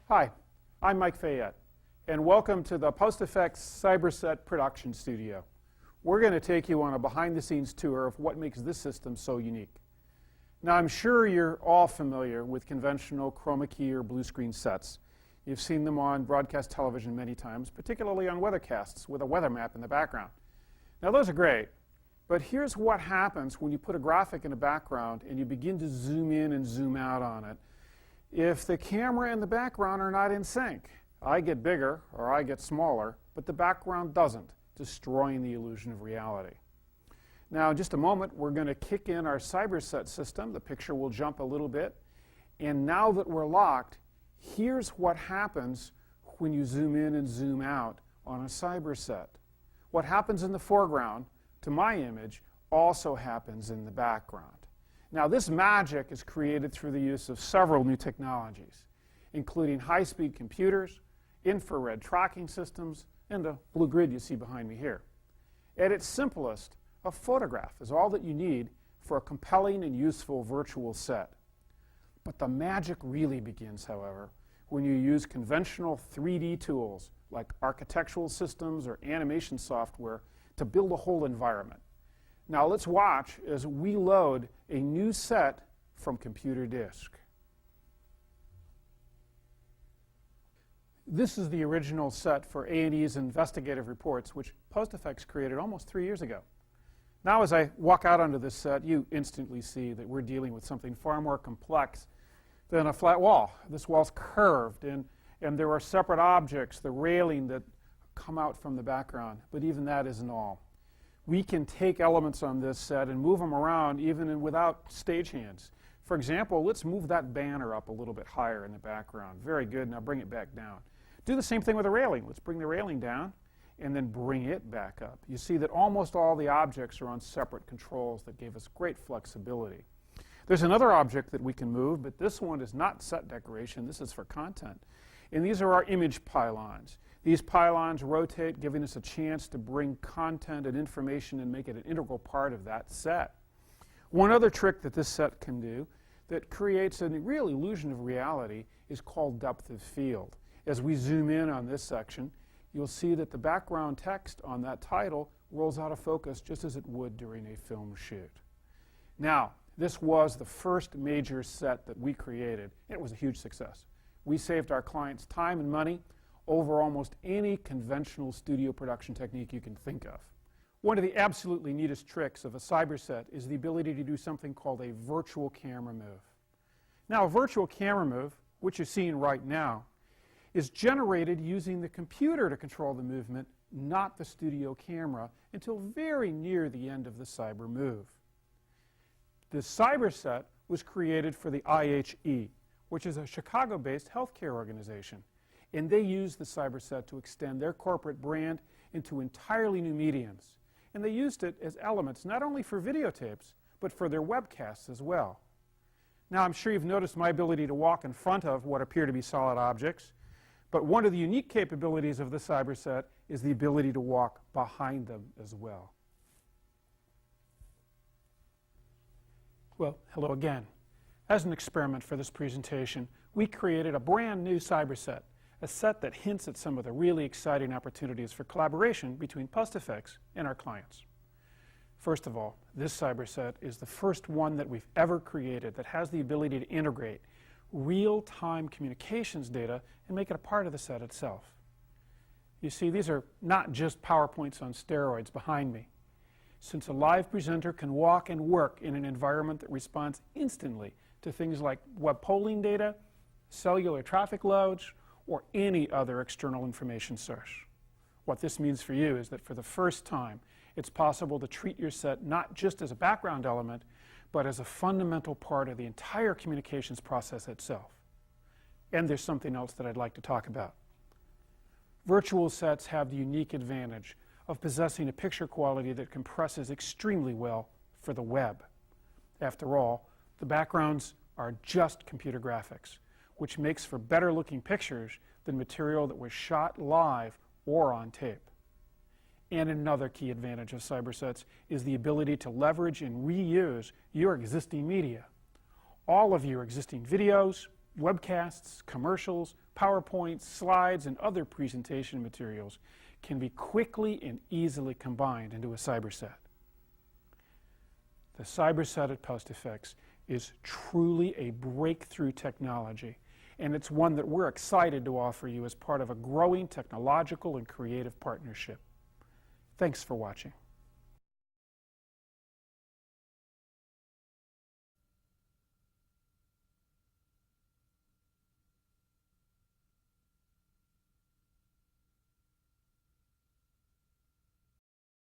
Hi, I'm Mike Fayette, and welcome to the PostFX Cyberset production studio. We're going to take you on a behind-the-scenes tour of what makes this system so unique. Now, I'm sure you're all familiar with conventional chroma key or blue screen sets. You've seen them on broadcast television many times, particularly on weathercasts with a weather map in the background. Now, those are great, but here's what happens when you put a graphic in the background and you begin to zoom in and zoom out on it. If the camera and the background are not in sync, I get bigger or I get smaller, but the background doesn't, destroying the illusion of reality. Now, in just a moment, we're going to kick in our Cyberset system. The picture will jump a little bit. And now that we're locked, here's what happens when you zoom in and zoom out on a Cyberset. What happens in the foreground to my image also happens in the background. Now, this magic is created through the use of several new technologies, including high-speed computers, infrared tracking systems, and the blue grid you see behind me here. At its simplest, a photograph is all that you need for a compelling and useful virtual set. But the magic really begins, however, when you use conventional 3D tools like architectural systems or animation software to build a whole environment. Now let's watch as we load a new set from computer disk. This is the original set for A&E's investigative reports, which PostFX created almost 3 years ago. Now as I walk out onto this set, you instantly see that we're dealing with something far more complex than a flat wall. This wall's curved, and there are separate objects, the railing, that come out from the background. But even that isn't all. We can take elements on this set and move them around even without stagehands. For example, let's move that banner up a little bit higher in the background. Very good. Now bring it back down. Do the same thing with the railing. Let's bring the railing down and then bring it back up. You see that almost all the objects are on separate controls that gave us great flexibility. There's another object that we can move, but this one is not set decoration. This is for content. And these are our image pylons. These pylons rotate, giving us a chance to bring content and information and make it an integral part of that set. One other trick that this set can do that creates a real illusion of reality is called depth of field. As we zoom in on this section, you'll see that the background text on that title rolls out of focus just as it would during a film shoot. Now, this was the first major set that we created, and it was a huge success. We saved our clients time and money over almost any conventional studio production technique you can think of. One of the absolutely neatest tricks of a Cyberset is the ability to do something called a virtual camera move. Now, a virtual camera move, which you're seeing right now, is generated using the computer to control the movement, not the studio camera, until very near the end of the cyber move. The Cyberset was created for the IHE, which is a Chicago-based healthcare organization. And they used the Cyberset to extend their corporate brand into entirely new mediums. And they used it as elements not only for videotapes, but for their webcasts as well. Now, I'm sure you've noticed my ability to walk in front of what appear to be solid objects. But one of the unique capabilities of the Cyberset is the ability to walk behind them as well. Well, hello again. As an experiment for this presentation, we created a brand new Cyberset, a set that hints at some of the really exciting opportunities for collaboration between PostFX and our clients. First of all, this Cyberset is the first one that we've ever created that has the ability to integrate real-time communications data and make it a part of the set itself. You see, these are not just PowerPoints on steroids behind me. Since a live presenter can walk and work in an environment that responds instantly to things like web polling data, cellular traffic loads, or any other external information source. What this means for you is that for the first time, it's possible to treat your set not just as a background element, but as a fundamental part of the entire communications process itself. And there's something else that I'd like to talk about. Virtual sets have the unique advantage of possessing a picture quality that compresses extremely well for the web. After all, the backgrounds are just computer graphics, which makes for better looking pictures than material that was shot live or on tape. And another key advantage of Cybersets is the ability to leverage and reuse your existing media. All of your existing videos, webcasts, commercials, PowerPoints, slides, and other presentation materials can be quickly and easily combined into a cyberset. The cyberset at PostFX is truly a breakthrough technology, and it's one that we're excited to offer you as part of a growing technological and creative partnership. Thanks for watching.